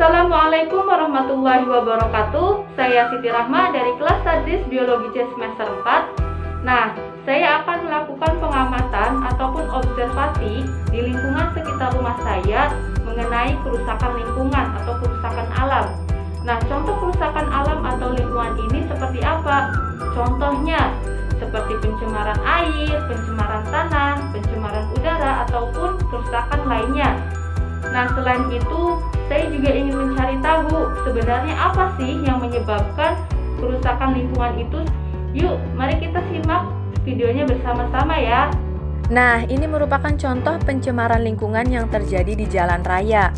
Assalamualaikum warahmatullahi wabarakatuh. Saya Siti Rahma dari kelas Tadris Biologi C semester 4. Nah, saya akan melakukan pengamatan ataupun observasi di lingkungan sekitar rumah saya mengenai kerusakan lingkungan atau kerusakan alam. Nah, contoh kerusakan alam atau lingkungan ini seperti apa? Contohnya seperti pencemaran air, pencemaran tanah, pencemaran udara, ataupun kerusakan lainnya. Nah, selain itu, saya juga ingin mencari tahu sebenarnya apa sih yang menyebabkan kerusakan lingkungan itu. Yuk, mari kita simak videonya bersama-sama ya. Nah, ini merupakan contoh pencemaran lingkungan yang terjadi di jalan raya.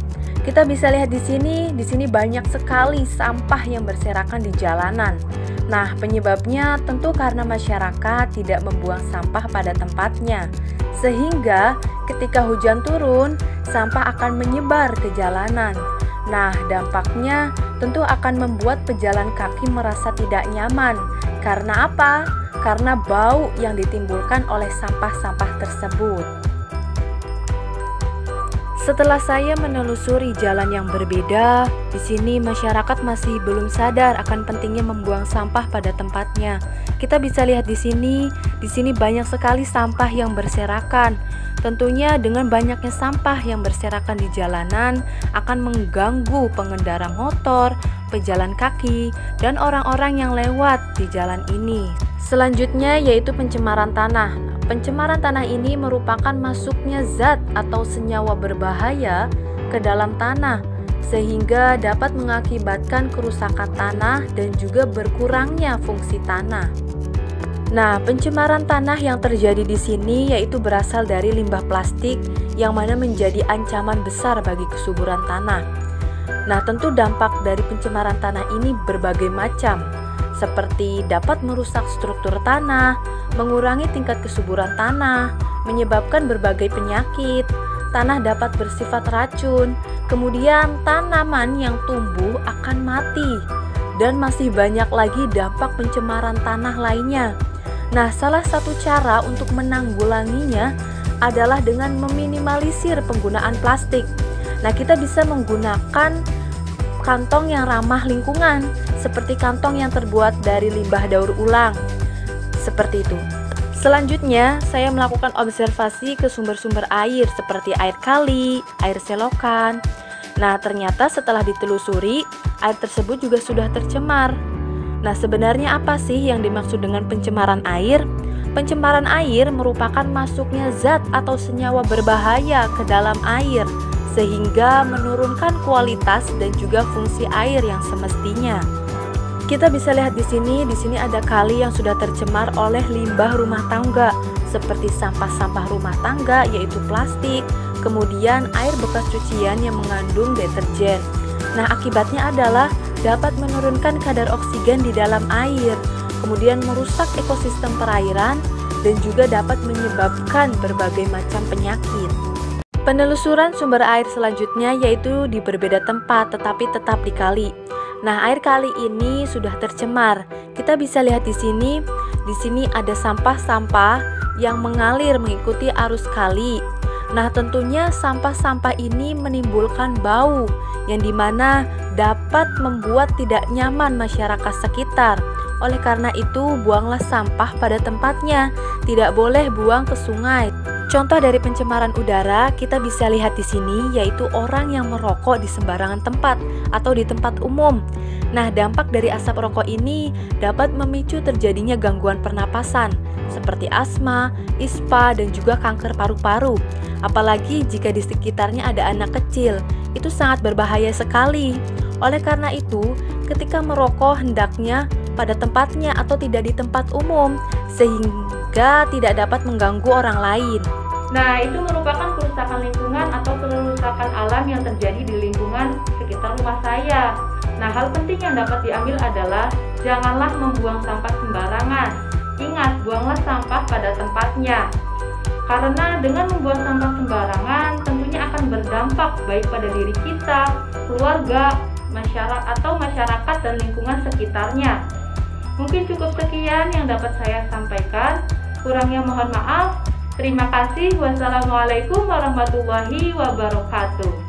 Kita bisa lihat di sini banyak sekali sampah yang berserakan di jalanan. Nah, penyebabnya tentu karena masyarakat tidak membuang sampah pada tempatnya. Sehingga ketika hujan turun, sampah akan menyebar ke jalanan. Nah, dampaknya tentu akan membuat pejalan kaki merasa tidak nyaman. Karena apa? Karena bau yang ditimbulkan oleh sampah-sampah tersebut. Setelah saya menelusuri jalan yang berbeda, di sini masyarakat masih belum sadar akan pentingnya membuang sampah pada tempatnya. Kita bisa lihat di sini banyak sekali sampah yang berserakan. Tentunya dengan banyaknya sampah yang berserakan di jalanan akan mengganggu pengendara motor, pejalan kaki, dan orang-orang yang lewat di jalan ini. Selanjutnya yaitu pencemaran tanah. Pencemaran tanah ini merupakan masuknya zat atau senyawa berbahaya ke dalam tanah sehingga dapat mengakibatkan kerusakan tanah dan juga berkurangnya fungsi tanah. Nah, pencemaran tanah yang terjadi di sini yaitu berasal dari limbah plastik yang mana menjadi ancaman besar bagi kesuburan tanah. Nah, tentu dampak dari pencemaran tanah ini berbagai macam, seperti dapat merusak struktur tanah, mengurangi tingkat kesuburan tanah, menyebabkan berbagai penyakit, tanah dapat bersifat racun, kemudian tanaman yang tumbuh akan mati, dan masih banyak lagi dampak pencemaran tanah lainnya. Nah, salah satu cara untuk menanggulanginya adalah dengan meminimalisir penggunaan plastik. Nah, kita bisa menggunakan kantong yang ramah lingkungan, seperti kantong yang terbuat dari limbah daur ulang. Seperti itu. Selanjutnya, saya melakukan observasi ke sumber-sumber air seperti air kali, air selokan. Nah, ternyata setelah ditelusuri, air tersebut juga sudah tercemar. Nah, sebenarnya apa sih yang dimaksud dengan pencemaran air? Pencemaran air merupakan masuknya zat atau senyawa berbahaya ke dalam air, sehingga menurunkan kualitas dan juga fungsi air yang semestinya. Kita bisa lihat di sini ada kali yang sudah tercemar oleh limbah rumah tangga, seperti sampah-sampah rumah tangga yaitu plastik, kemudian air bekas cucian yang mengandung deterjen. Nah, akibatnya adalah dapat menurunkan kadar oksigen di dalam air, kemudian merusak ekosistem perairan dan juga dapat menyebabkan berbagai macam penyakit. Penelusuran sumber air selanjutnya yaitu di berbeda tempat tetapi tetap di kali. Nah, air kali ini sudah tercemar. Kita bisa lihat di sini ada sampah-sampah yang mengalir mengikuti arus kali. Nah, tentunya sampah-sampah ini menimbulkan bau yang dimana dapat membuat tidak nyaman masyarakat sekitar. Oleh karena itu, buanglah sampah pada tempatnya. Tidak boleh buang ke sungai. Contoh dari pencemaran udara kita bisa lihat di sini yaitu orang yang merokok di sembarangan tempat atau di tempat umum. Nah, dampak dari asap rokok ini dapat memicu terjadinya gangguan pernapasan seperti asma, ispa, dan juga kanker paru-paru. Apalagi jika di sekitarnya ada anak kecil, itu sangat berbahaya sekali. Oleh karena itu, ketika merokok hendaknya pada tempatnya atau tidak di tempat umum sehingga tidak dapat mengganggu orang lain. Nah, itu merupakan kerusakan lingkungan atau kerusakan alam yang terjadi di lingkungan sekitar rumah saya. Nah, hal penting yang dapat diambil adalah janganlah membuang sampah sembarangan. Ingat, buanglah sampah pada tempatnya. Karena dengan membuang sampah sembarangan tentunya akan berdampak baik pada diri kita, keluarga, masyarakat dan lingkungan sekitarnya. Mungkin cukup sekian yang dapat saya sampaikan. Kurangnya mohon maaf. Terima kasih. Wassalamualaikum warahmatullahi wabarakatuh.